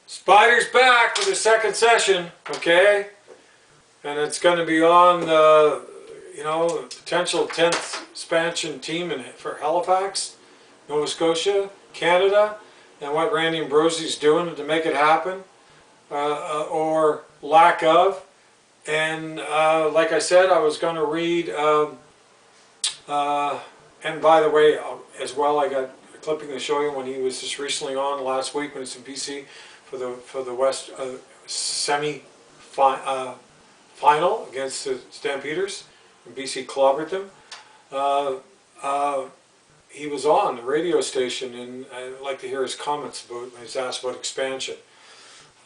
Spider's back for the second session, okay? And it's going to be on the, potential 10th expansion team for Halifax, Nova Scotia, Canada, and what Randy Ambrosie's doing to make it happen, or lack of. And like I said, I was going to read, and by the way, as well, I got a clipping to show you when he was just recently on last week when he was in BC for the West semi-final against the Stampeders, and BC clobbered them. He was on the radio station, and I'd like to hear his comments about when he's asked about expansion.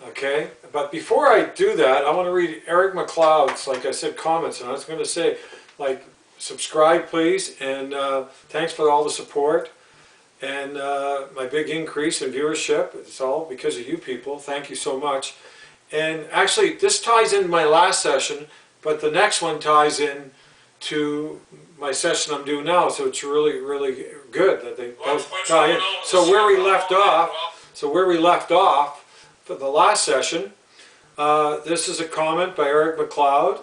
Okay, but before I do that, I want to read Eric McLeod's, like I said, comments, and I was going to say, subscribe please, and thanks for all the support, and my big increase in viewership. It's all because of you people. Thank you so much. And actually, this ties in my last session, but the next one ties in to my session I'm doing now, so it's really, really good that they both tie in. So where we left off for the last session, this is a comment by Eric McLeod,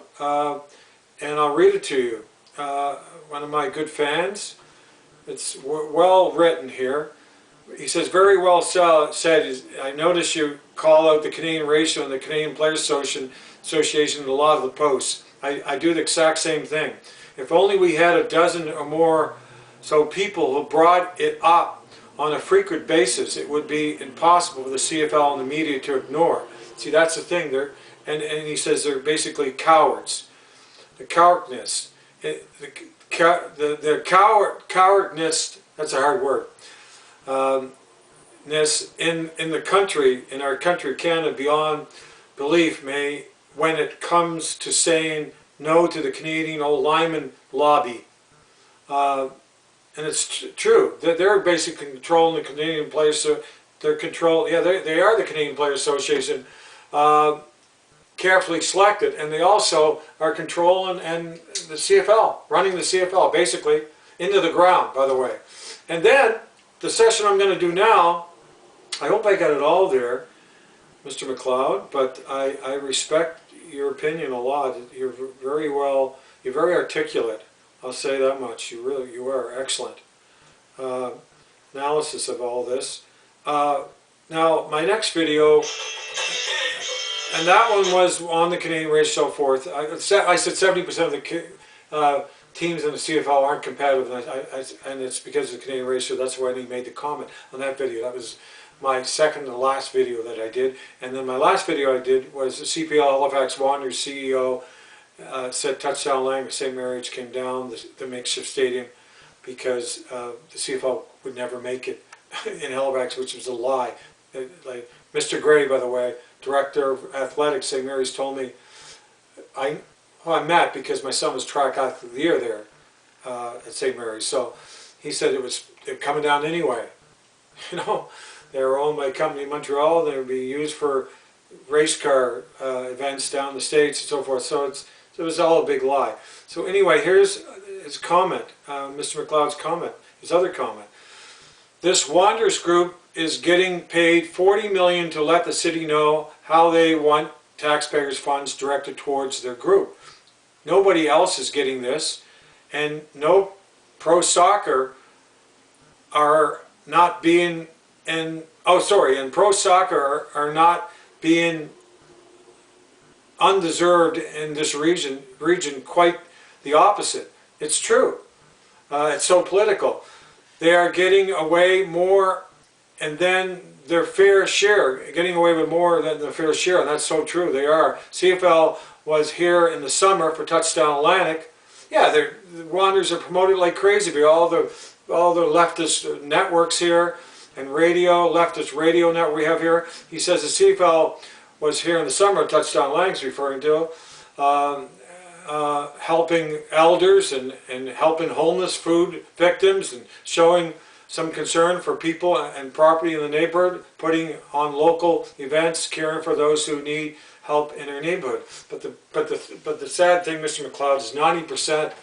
and I'll read it to you. One of my good fans. It's well written here. He says, very well said. I notice you call out the Canadian ratio and the Canadian Players Association in a lot of the posts. I do the exact same thing. If only we had a dozen or more people who brought it up on a frequent basis, it would be impossible for the CFL and the media to ignore. See, that's the thing. And he says they're basically cowards. The cowardness. The cowardness, that's a hard word, in the country, in our country, Canada, beyond belief, when it comes to saying no to the Canadian old lineman lobby. And it's true that they're basically controlling the Canadian Players. So they're they are the Canadian Players Association, carefully selected, and they also are controlling and the CFL, running the CFL basically into the ground, by the way. And then the session I'm going to do now, I hope I got it all there, Mr. McLeod, but I respect your opinion a lot. You're very articulate. I'll say that much. You are excellent. Analysis of all this. Now my next video, and that one was on the Canadian race, so forth. I said 70% of the teams in the CFL aren't competitive, and it's because of the Canadian race, so that's why he made the comment on that video. That was my second to last video that I did. And then my last video I did was the CPL Halifax Wanderers CEO said touchdown Lang at St. Mary's came down, the makeshift stadium, because the CFL would never make it in Halifax, which was a lie. Like Mr. Gray, by the way, Director of Athletics, St. Mary's, told me, I met because my son was track athlete of the year there at St. Mary's. So he said they're coming down anyway. They were owned by a company in Montreal. They would be used for race car events down the States and so forth. So it was all a big lie. So anyway, here's his comment, Mr. McLeod's comment, his other comment. This Wanderers group is getting paid $40 million to let the city know how they want taxpayers' funds directed towards their group. Nobody else is getting this, and no pro soccer are not being, and pro soccer are not being undeserved in this region. Quite the opposite. It's true. It's so political. They are getting away more, and then their fair share, getting away with more than their fair share, and that's so true. They are. CFL was here in the summer for Touchdown Atlantic. Yeah, the Wanderers are promoted like crazy by all the leftist networks here, and leftist radio network we have here. He says the CFL was here in the summer, Touchdown Atlantic's referring to, helping elders and helping homeless food victims and showing some concern for people and property in the neighborhood, putting on local events, caring for those who need help in their neighborhood. But the sad thing, Mr. McLeod, is 90%,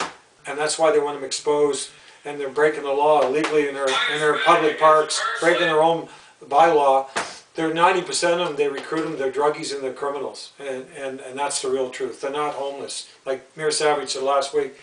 and that's why they want them exposed, and they're breaking the law illegally in their public parks, breaking their own bylaw. they're 90% of them, they recruit them, they're druggies and they're criminals. And that's the real truth. They're not homeless. Like Mayor Savage said last week,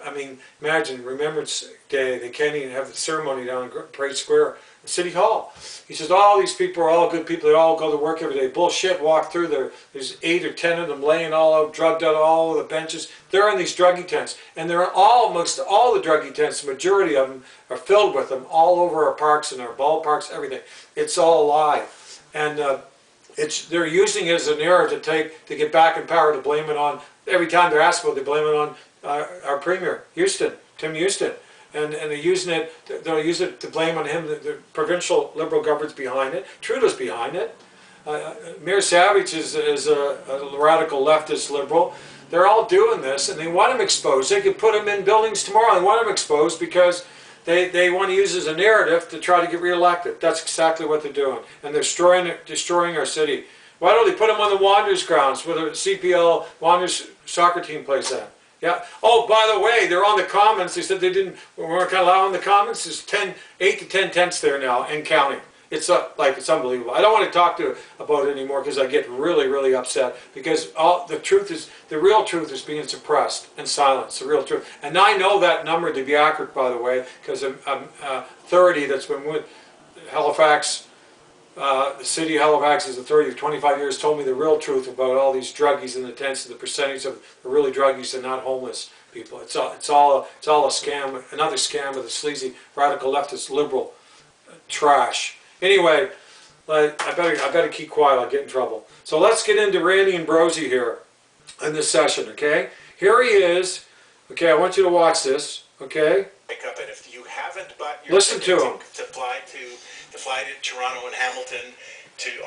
I mean, imagine Remembrance Day, they can't even have the ceremony down in Parade Square, City Hall. He says, all these people are all good people, they all go to work every day. Bullshit, walk through there. There's 8 or 10 of them laying all out, drugged out all over the benches. They're in these druggie tents. And they're almost all the druggie tents, the majority of them are filled with them all over our parks and our ballparks, everything. It's all a lie. And they're using it as an error to get back in power, to blame it on, every time they're asked about it, they blame it on our Premier, Tim Houston. And they're using it, they'll use it to blame on him. The provincial Liberal government's behind it. Trudeau's behind it. Mayor Savage is a radical leftist Liberal. They're all doing this, and they want him exposed. They could put him in buildings tomorrow. They want him exposed because they want to use it as a narrative to try to get reelected. That's exactly what they're doing. And they're destroying our city. Why don't they put him on the Wanderers grounds where the CPL Wanderers soccer team plays at? Yeah. Oh, by the way, they're on the Commons. They said we weren't going to allow on the Commons. There's 8 to 10 tents there now and counting. It's it's unbelievable. I don't want to talk about it anymore because I get really, really upset because the real truth is being suppressed and silenced. The real truth, and I know that number to be accurate, by the way, because authority that's been with Halifax. The city of Halifax is authority of 25 years told me the real truth about all these druggies in the tents and the percentage of the really druggies and not homeless people. It's all a scam, another scam of the sleazy radical leftist liberal trash. Anyway, I better keep quiet. I'll get in trouble. So let's get into Randy and Brosie here in this session. Okay, here he is. Okay, I want you to watch this. Okay. Pick up, and if you haven't bought your listen to him to fly to Toronto and Hamilton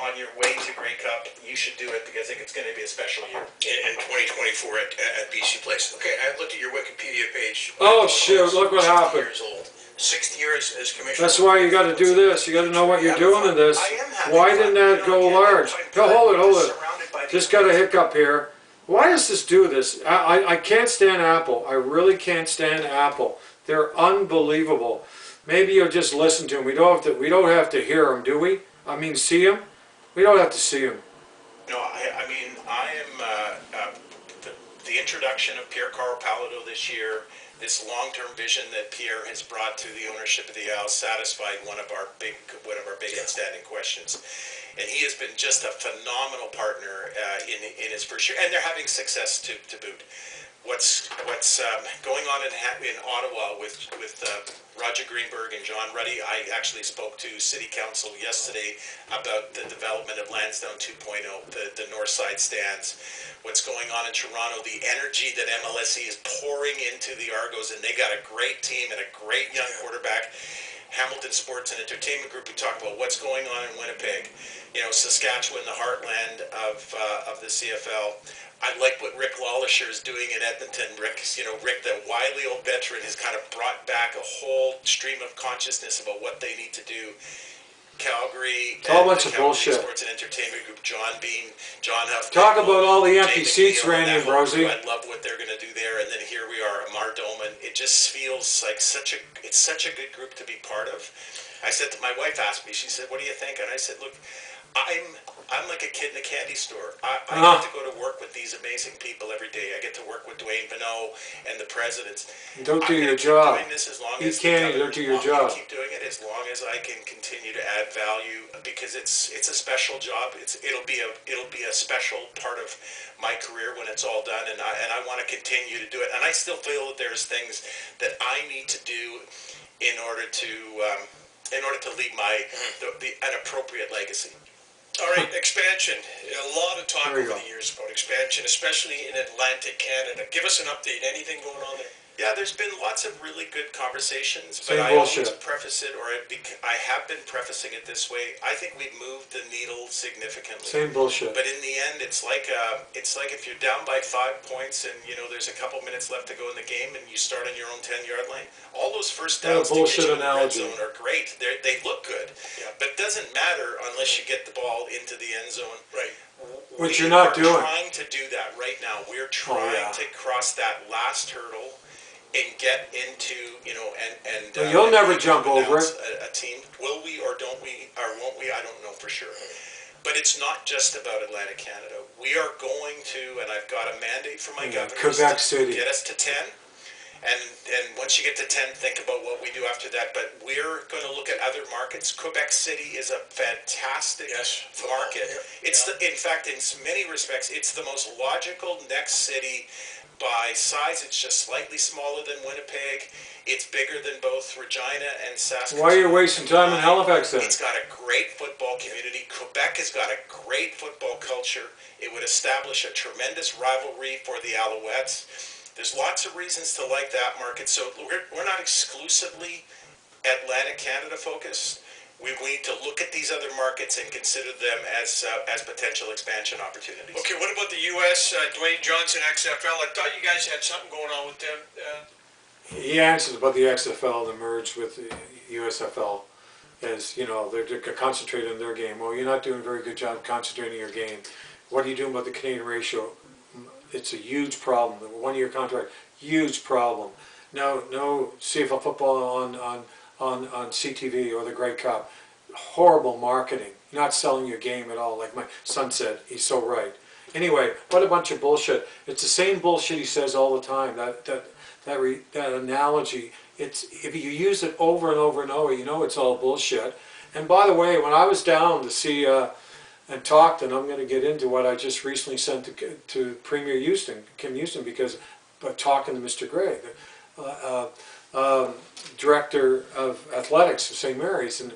on your way to Grey Cup, you should do it because I think it's going to be a special year in 2024 at BC Place. Okay, I looked at your Wikipedia page. Oh shoot! Look what happened. 60 years old. 60 years as commissioner. That's why you got to do this. You got to know what you're doing in this. Why didn't that go large? No, hold it. Just got a hiccup here. Why does this do this? I can't stand Apple. I really can't stand Apple. They're unbelievable. Maybe you'll just listen to them. We don't have to hear them, do we? I mean, see them? We don't have to see them. No, I mean, I am the introduction of Pierre Carl Palado this year. This long-term vision that Pierre has brought to the ownership of the Isle satisfied one of our big outstanding questions. And he has been just a phenomenal partner in his first year, and they're having success to boot. What's going on in Ottawa with Roger Greenberg and John Ruddy. I actually spoke to City Council yesterday about the development of Lansdowne 2.0, the north side stands. What's going on in Toronto, the energy that MLSE is pouring into the Argos, and they got a great team and a great young quarterback. Hamilton Sports and Entertainment Group, we talk about what's going on in Winnipeg. You know, Saskatchewan, the heartland of the CFL. I like what Rick Lawlisher is doing in Edmonton. Rick, the wily old veteran, has kind of brought back a whole stream of consciousness about what they need to do. Calgary, it's all a bunch of bullshit. Sports and Entertainment Group, John Huff. Talk about all the empty seats, Randy and Brosie. I love what they're going to do there, and then here we are, Amar Doman. It just feels like it's such a good group to be part of. I said to my wife, asked me, she said, "What do you think?" And I said, "Look, I'm like a kid in a candy store. I get to go to work with these amazing people every day. I get to work with Dwayne Bonneau and the presidents. Don't do your job. Doing this as long Eat as candy. Don't do your job. Keep doing it as long as I can continue to add value because it's a special job. It'll be a special part of my career when it's all done, and I want to continue to do it. And I still feel that there's things that I need to do in order to leave an appropriate legacy. All right, expansion. A lot of talk over the years about expansion, especially in Atlantic Canada. Give us an update. Anything going on there? Yeah, there's been lots of really good conversations, but Same I bullshit. always preface it, I have been prefacing it this way. I think we've moved the needle significantly. Same bullshit. But in the end, it's like if you're down by 5 points and there's a couple minutes left to go in the game, and you start on your own 10-yard line. All those first downs to get you in the red zone are great. They look good, but it doesn't matter unless you get the ball into the end zone. Right. Which you're not doing. We're trying to do that right now. We're trying to cross that last hurdle and get into, you know, and Well, you'll never maybe jump over announce it. a team. Will we or don't we or won't we? I don't know for sure. But it's not just about Atlantic Canada. We are going to, and I've got a mandate from my governors Quebec to City. get us to 10. And once you get to 10, think about what we do after that. But we're going to look at other markets. Quebec City is a fantastic market. It's in fact, in many respects, it's the most logical next city by size. It's just slightly smaller than Winnipeg. It's bigger than both Regina and Saskatoon. Why are you wasting time in Halifax then? It's got a great football community. Quebec has got a great football culture. It would establish a tremendous rivalry for the Alouettes. There's lots of reasons to like that market. So we're not exclusively Atlantic Canada focused. We need to look at these other markets and consider them as potential expansion opportunities. Okay, what about the U.S., Dwayne Johnson, XFL? I thought you guys had something going on with them. He answers about the XFL, the merge with the USFL, as you know, they're concentrating on their game. Well, you're not doing a very good job concentrating your game. What are you doing about the Canadian ratio? It's a huge problem. The one-year contract, huge problem. No CFL football on CTV or the Grey Cup. Horrible marketing. You're not selling your game at all. Like my son said, he's so right. Anyway, what a bunch of bullshit. It's the same bullshit he says all the time. That analogy. It's if you use it over and over and over, you know it's all bullshit. And by the way, when I was down to see and talked, and I'm going to get into what I just recently sent to Premier Houston, Kim Houston, because talking to Mr. Gray, the director of athletics of St. Mary's, and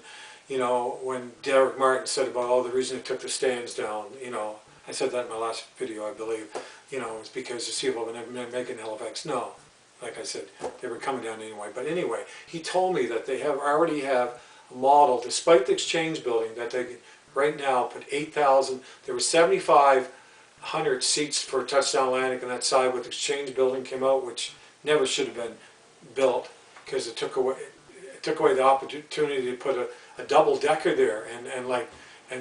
you know when Derek Martin said about the reason it took the stands down, you know, I said that in my last video, I believe, you know, it's because the CFL would never make it in Halifax. No, like I said, they were coming down anyway. But anyway, he told me that they already have a model, despite the exchange building, that they right now put 8,000. There were 7,500 seats for Touchdown Atlantic on that side with the exchange building came out, which never should have been built because it took away the opportunity to put a double decker there, and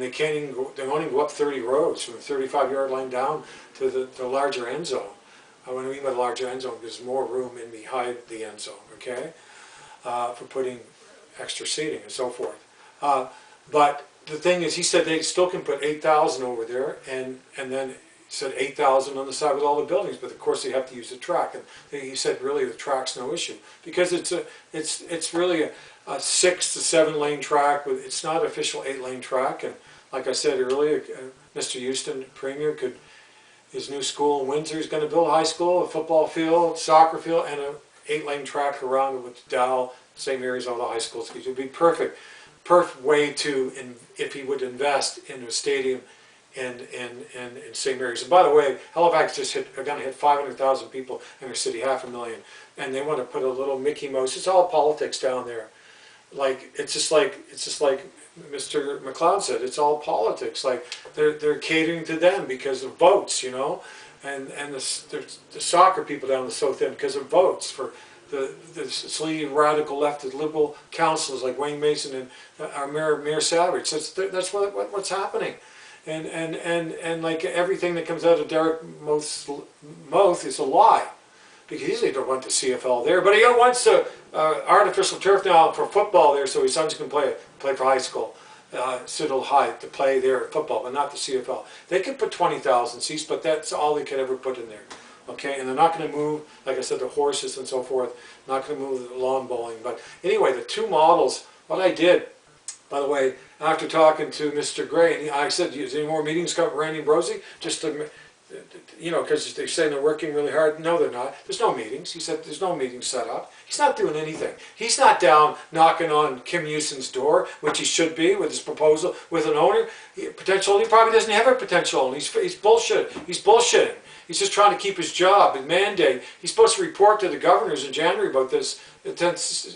they can't even go, they only go up 30 rows from the 35-yard line down to the larger end zone. What I mean by the larger end zone, there's more room in behind the end zone, okay, for putting extra seating and so forth. But the thing is, he said they still can put 8,000 over there, and then he said 8,000 on the side with all the buildings, but of course they have to use the track. And he said really the track's no issue because it's really a 6 to 7 lane track. It's not an official 8-lane track. And like I said earlier, Mr. Houston, Premier, his new school in Windsor is going to build a high school, a football field, soccer field, and an 8-lane track around it with Dow, St. Mary's, all the high schools. It would be perfect way to, if he would invest in a stadium in St. Mary's. And by the way, Halifax are going to hit 500,000 people in their city, 500,000, and they want to put a little Mickey Mouse. It's all politics down there. Like it's just like Mr. McLeod said. It's all politics. Like they're catering to them because of votes, you know, and the soccer people down the south end because of votes for the sleazy radical left liberal councillors like Wayne Mason and our Mayor Savage. That's what's happening, and like everything that comes out of Derek Moth's mouth is a lie, because he don't want the CFL there, but he wants the artificial turf now for football there, so his sons can play for high school. Citadel High to play there at football, but not the CFL. They could put 20,000 seats, but that's all they could ever put in there. Okay, and they're not going to move, like I said, the horses and so forth, not going to move the lawn bowling. But anyway, the two models, what I did, by the way, after talking to Mr. Gray, and I said, is there any more meetings coming, Randy Ambrosi? Just to, you know, because they're saying they're working really hard. No, they're not. There's no meetings. He said there's no meetings set up. He's not doing anything. He's not down knocking on Kim Houston's door, which he should be with his proposal with an owner. Potential owner, he probably doesn't have a potential owner. He's bullshit. He's bullshitting. He's just trying to keep his job and mandate. He's supposed to report to the governors in January about this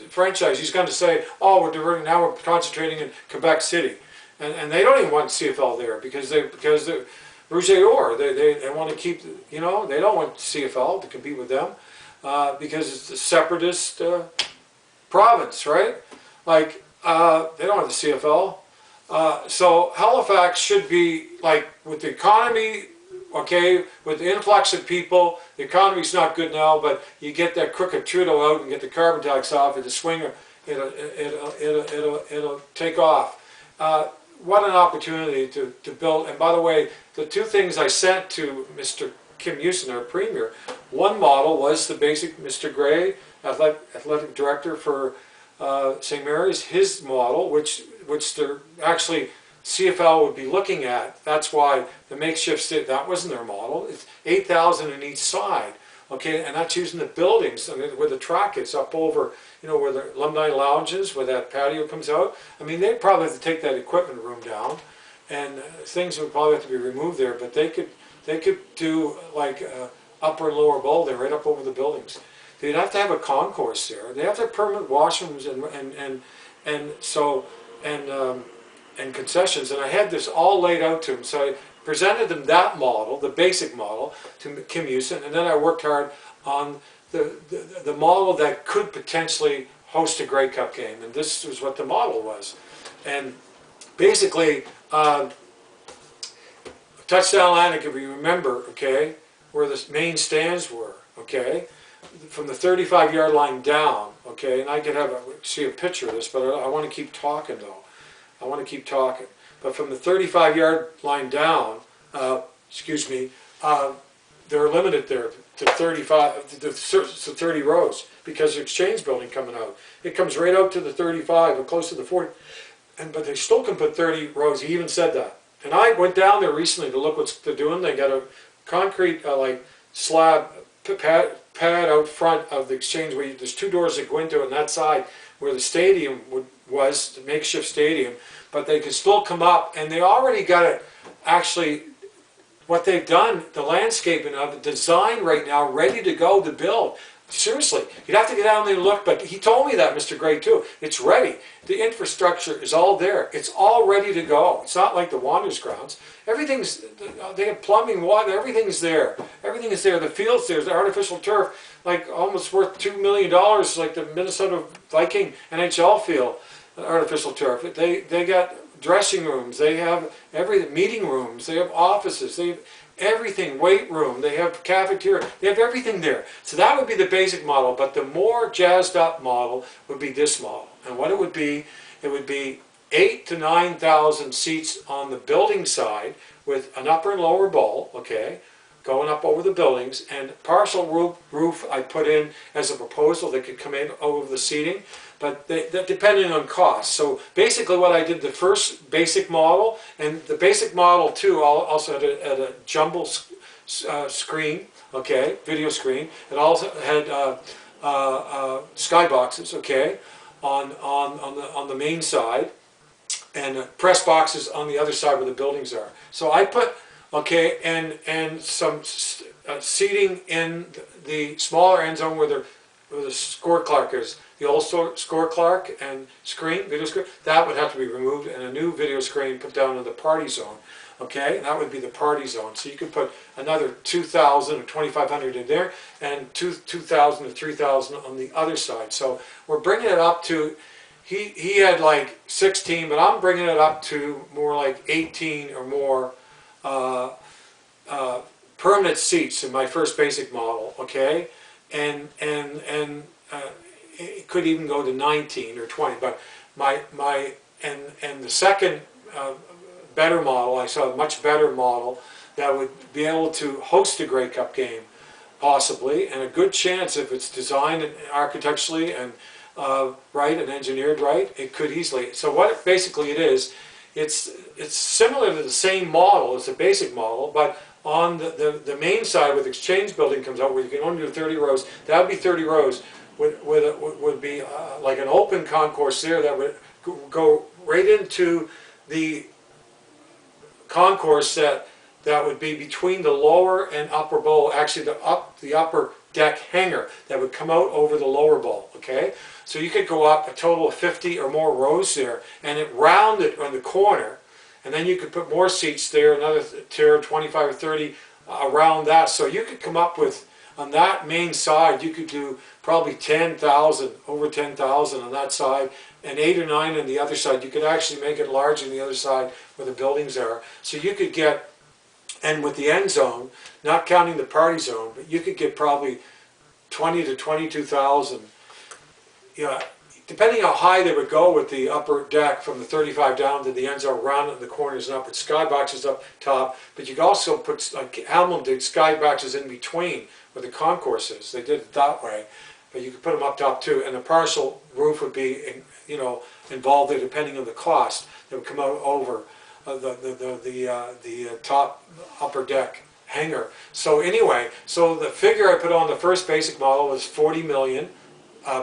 franchise. He's going to say, oh, now we're concentrating in Quebec City. And they don't even want CFL there because they're Rouge et Or. They want to keep, you know, they don't want CFL to compete with them because it's a separatist province, right? Like, they don't want the CFL. So Halifax should be, like, with the economy okay, with the influx of people, the economy's not good now, but you get that crooked Trudeau out and get the carbon tax off, and the swinger, it'll take off. What an opportunity to build. And by the way, the two things I sent to Mr. Kim Houston, our Premier, one model was the basic Mr. Gray, athletic director for St. Mary's, his model, which they're actually CFL would be looking at. That's why the makeshift state, that wasn't their model. It's 8,000 in each side, okay, and that's using the buildings. I mean, where the track is up over, you know, where the alumni lounge is, where that patio comes out. I mean, they'd probably have to take that equipment room down, and things would probably have to be removed there. But they could do like upper and lower bowl there, right up over the buildings. They'd have to have a concourse there. They have to have permanent washrooms and concessions. And I had this all laid out to them. So I presented them that model, the basic model, to Kim Houston, and then I worked hard on the model that could potentially host a Grey Cup game. And this was what the model was. And basically, Touchdown Atlantic, if you remember, okay, where the main stands were, okay, from the 35-yard line down, okay, and I could see a picture of this, but I want to keep talking though. I want to keep talking. But from the 35-yard line down, excuse me, they're limited there to 30 rows because the Exchange building coming out. It comes right out to the 35 or close to the 40, but they still can put 30 rows. He even said that. And I went down there recently to look what they're doing. They got a concrete like slab pad out front of the Exchange where there's two doors that go into it, and that side where the stadium was, the makeshift stadium, but they can still come up, and they already got it, actually, what they've done, the landscaping of the design right now, ready to go to build. Seriously, you'd have to get down there and look, but he told me that, Mr. Gray, too. It's ready. The infrastructure is all there. It's all ready to go. It's not like the Wanderers grounds. Everything's, they have plumbing, water, everything's there. Everything is there. The field's there. The artificial turf, like almost worth $2 million, like the Minnesota Viking NHL field, artificial turf. They got dressing rooms. They have everything, meeting rooms. They have offices. They have everything, weight room, they have cafeteria, they have everything there. So that would be the basic model, but the more jazzed up model would be this model. And what it would be 8,000 to 9,000 seats on the building side with an upper and lower bowl, okay, going up over the buildings, and partial roof I put in as a proposal that could come in over the seating, but that depending on cost. So basically what I did, the first basic model, and the basic model too also had a jumbo screen, okay, video screen. It also had skyboxes, okay, on the main side, and press boxes on the other side where the buildings are. So I put, okay, and some seating in the smaller end zone where the score clock is. The old score clock and screen, video screen, that would have to be removed, and a new video screen put down in the party zone. Okay, and that would be the party zone. So you could put another 2,000 or 2,500 in there, and 2,000 or 3,000 on the other side. So we're bringing it up to, he had like 16, but I'm bringing it up to more like 18 or more permanent seats in my first basic model. Okay, and it could even go to 19 or 20, but and the second better model, I saw a much better model that would be able to host a Grey Cup game, possibly, and a good chance if it's designed architecturally and right and engineered right, it could easily. So what basically it is, it's similar to the same model as the basic model, but on the main side where the Exchange building comes out, where you can only do 30 rows, that would be 30 rows. Would be like an open concourse there that would go right into the concourse that would be between the lower and upper bowl, actually the upper deck hangar that would come out over the lower bowl, okay? So you could go up a total of 50 or more rows there, and it rounded on the corner, and then you could put more seats there, another 25 or 30 around that. So you could come up with, on that main side, you could do probably 10,000, over 10,000 on that side, and 8 or 9 on the other side. You could actually make it larger on the other side where the buildings are. So you could get And with the end zone, not counting the party zone, but you could get probably 20 to 22,000. Yeah, depending how high they would go with the upper deck from the 35 down to the end zone, round in the corners and up with skyboxes up top. But you could also put, like Hamlin did, skyboxes in between where the concourse is. They did it that way. But you could put them up top too. And the partial roof would be, you know, involved there depending on the cost. That would come out over the top upper deck hangar. So anyway, so the figure I put on the first basic model was 40 million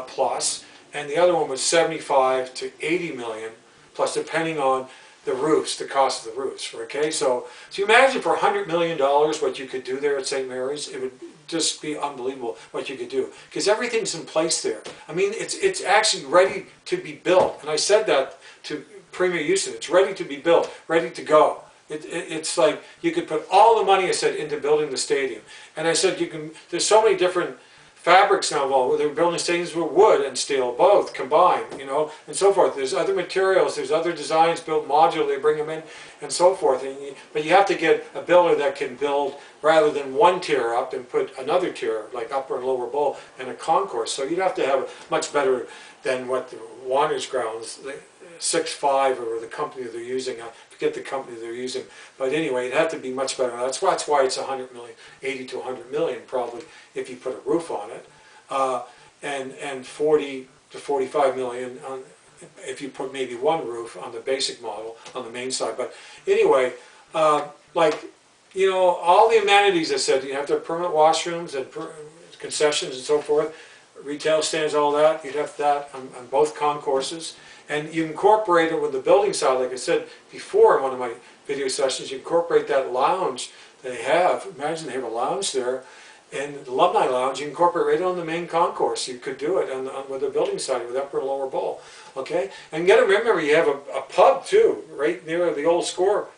plus, and the other one was 75 to 80 million plus, depending on the roofs, the cost of the roofs. Okay, so you imagine for $100 million what you could do there at St. Mary's. It would just be unbelievable what you could do, because everything's in place there. I mean, it's actually ready to be built, and I said that to Premier Houston. It's ready to be built, ready to go. It's like you could put all the money, I said, into building the stadium. And I said you can. There's so many different fabrics now involved. They're building stadiums with wood and steel, both combined, you know, and so forth. There's other materials, there's other designs built modular, they bring them in, and so forth. But you have to get a builder that can build rather than one tier up and put another tier, like upper and lower bowl, and a concourse. So you'd have to have much better than what the Wanderers grounds, 6.5 or the company they're using. I forget the company they're using, but anyway, it'd have to be much better. That's why it's 100 million, 80 to 100 million probably if you put a roof on it, and 40 to 45 million on, if you put maybe one roof on the basic model on the main side. But anyway, like, you know, all the amenities I said, you have to have permanent washrooms and concessions and so forth, retail stands, all that. You'd have that on both concourses. And you incorporate it with the building side, like I said before in one of my video sessions, you incorporate that lounge they have. Imagine they have a lounge there, and the alumni lounge, you incorporate right on the main concourse. You could do it with the building side, with upper and lower bowl. Okay? And you got to remember, you have a pub too, right near the old score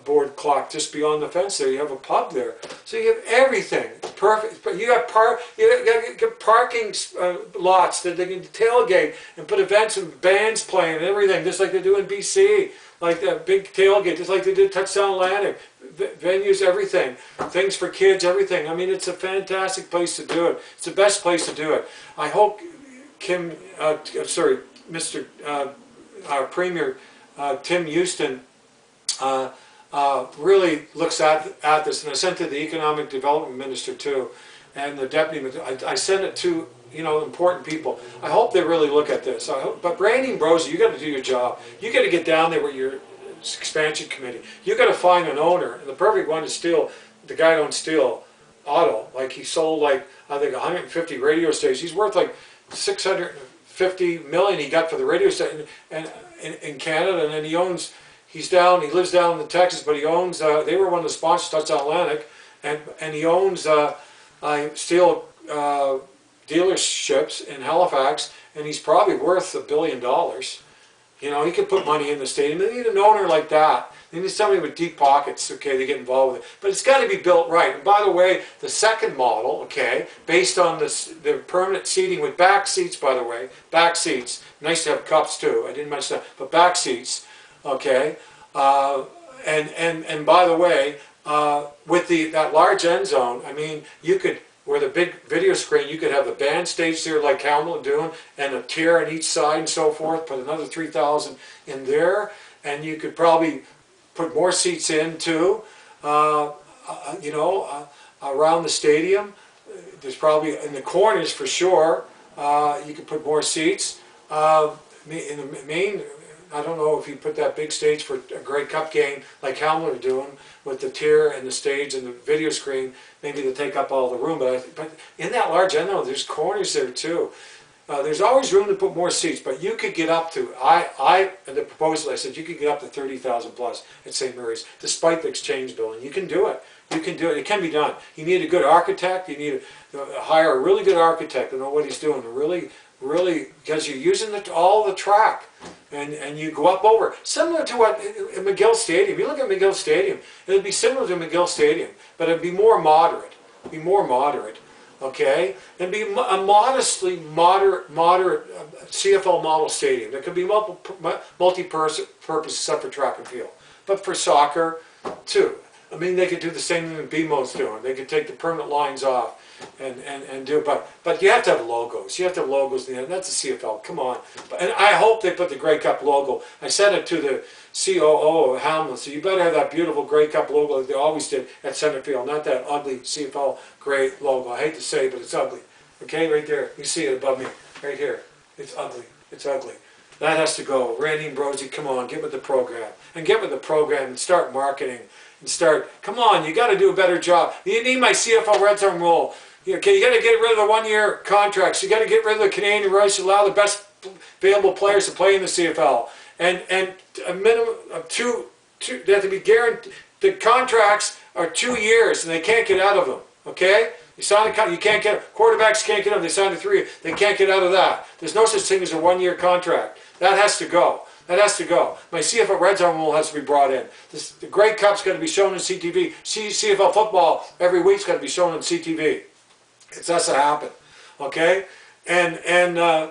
board clock just beyond the fence there. You have a pub there. So you have everything. Perfect. But you got parking lots that they can tailgate and put events and bands playing and everything, just like they do in BC. Like that big tailgate, just like they did Touchdown Atlantic. Venues, everything. Things for kids, everything. I mean, it's a fantastic place to do it. It's the best place to do it. I hope Mr. Our Premier Tim Houston really looks at this, and I sent it to the Economic Development Minister too, and the Deputy. I sent it to, you know, important people. I hope they really look at this. But Randy Ambrosi, you got to do your job. You got to get down there with your expansion committee. You got to find an owner, and the perfect one is Steele. The guy owns Steele Auto. Like, he sold, like, I think 150 radio stations. He's worth like 650 million he got for the radio station and in Canada, and then he owns. He lives down in Texas, but he owns, they were one of the sponsors, Touchdown Atlantic, and he owns steel dealerships in Halifax, and he's probably worth $1 billion. You know, he could put money in the stadium. They need an owner like that. They need somebody with deep pockets, okay, to get involved with it. But it's got to be built right. And by the way, the second model, okay, based on the permanent seating with back seats, by the way, back seats. Nice to have cups too. I didn't mention that, but back seats. Okay, and by the way, with that large end zone, I mean, you could, where the big video screen, you could have the band stage there like Hamlin doing, and a tier on each side and so forth, put another 3,000 in there, and you could probably put more seats in too, you know, around the stadium. There's probably, in the corners for sure, you could put more seats. In the main, I don't know if you put that big stage for a Grey Cup game like Hamlin are doing with the tier and the stage and the video screen, maybe to take up all the room. But in that large end, though, there's corners there too. There's always room to put more seats, but you could get up to, in the proposal I said you could get up to 30,000 plus at St. Mary's, despite the Exchange building. You can do it. You can do it. It can be done. You need a good architect. You need to hire a really good architect to know what he's doing. Really, because you're using all the track, and you go up over. Similar to what in McGill Stadium. You look at McGill Stadium, it would be similar to McGill Stadium, but it'd be more moderate. okay? And be a modestly moderate CFL model stadium. There could be multi-purpose except for track and field. But for soccer, too. I mean, they could do the same thing that BMO's doing. They could take the permanent lines off and do it. But you have to have logos. You have to have logos in the end. That's the CFL. Come on. And I hope they put the Grey Cup logo. I said it to the COO of Hamlin. So you better have that beautiful Grey Cup logo like they always did at center field. Not that ugly CFL Grey logo. I hate to say it, but it's ugly. Okay, right there. You see it above me. Right here. It's ugly. It's ugly. That has to go. Randy and Brosy, come on. Get with the program. And get with the program and start marketing. And start, come on, you got to do a better job. You need my CFL Red Zone rule. Okay, you got to get rid of the one-year contracts. You got to get rid of the Canadian rights to allow the best available players to play in the CFL. And a minimum of two they have to be guaranteed. The contracts are 2 years, and they can't get out of them. Okay, you sign a you can't get quarterbacks can't get out. They signed a 3 year. They can't get out of that. There's no such thing as a 1-year contract. That has to go. That has to go. My CFL Red Zone rule has to be brought in. The Grey Cup's got to be shown on CTV. CFL football every week's got to be shown on CTV. It has to happen, okay? And I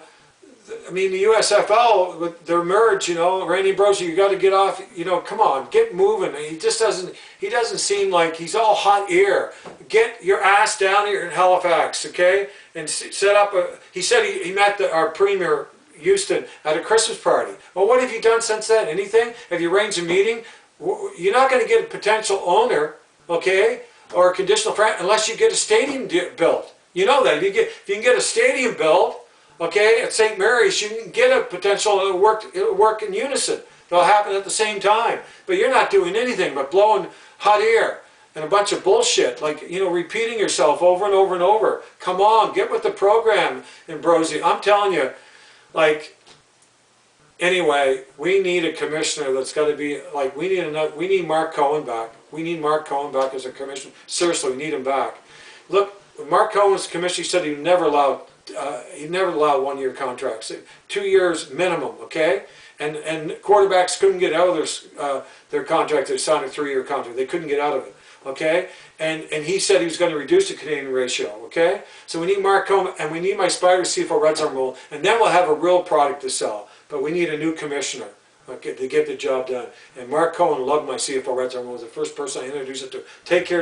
mean the USFL with their merge, you know, Randy Brosy, you got to get off. You know, come on, get moving. He just doesn't. He doesn't seem like he's all hot air. Get your ass down here in Halifax, okay? And set up a. He said he met our premier. Houston at a Christmas party. Well, what have you done since then? Anything? Have you arranged a meeting? You're not going to get a potential owner, okay, or a conditional franchise unless you get a stadium built. You know that. If you can get a stadium built, okay, at St. Mary's, you can get a potential. It'll work in unison. They'll happen at the same time. But you're not doing anything but blowing hot air and a bunch of bullshit, like, you know, repeating yourself over and over and over. Come on, get with the program, Ambrosio. I'm telling you. Like, anyway, we need a commissioner that's got to be, like, we need Mark Cohen back. We need Mark Cohen back as a commissioner. Seriously, we need him back. Look, when Mark Cohen was commissioner, he said he'd never allow 1-year contracts. 2 years minimum, okay? And quarterbacks couldn't get out of their contract. They signed a 3-year contract. They couldn't get out of it. Okay, and he said he was going to reduce the Canadian ratio. Okay, so we need Mark Cohen, and we need my SPYDER CFL Red Zone rule, and then we'll have a real product to sell. But we need a new commissioner, okay, to get the job done. And Mark Cohen loved my CFL Red Zone rule. Was the first person I introduced it to. Take care.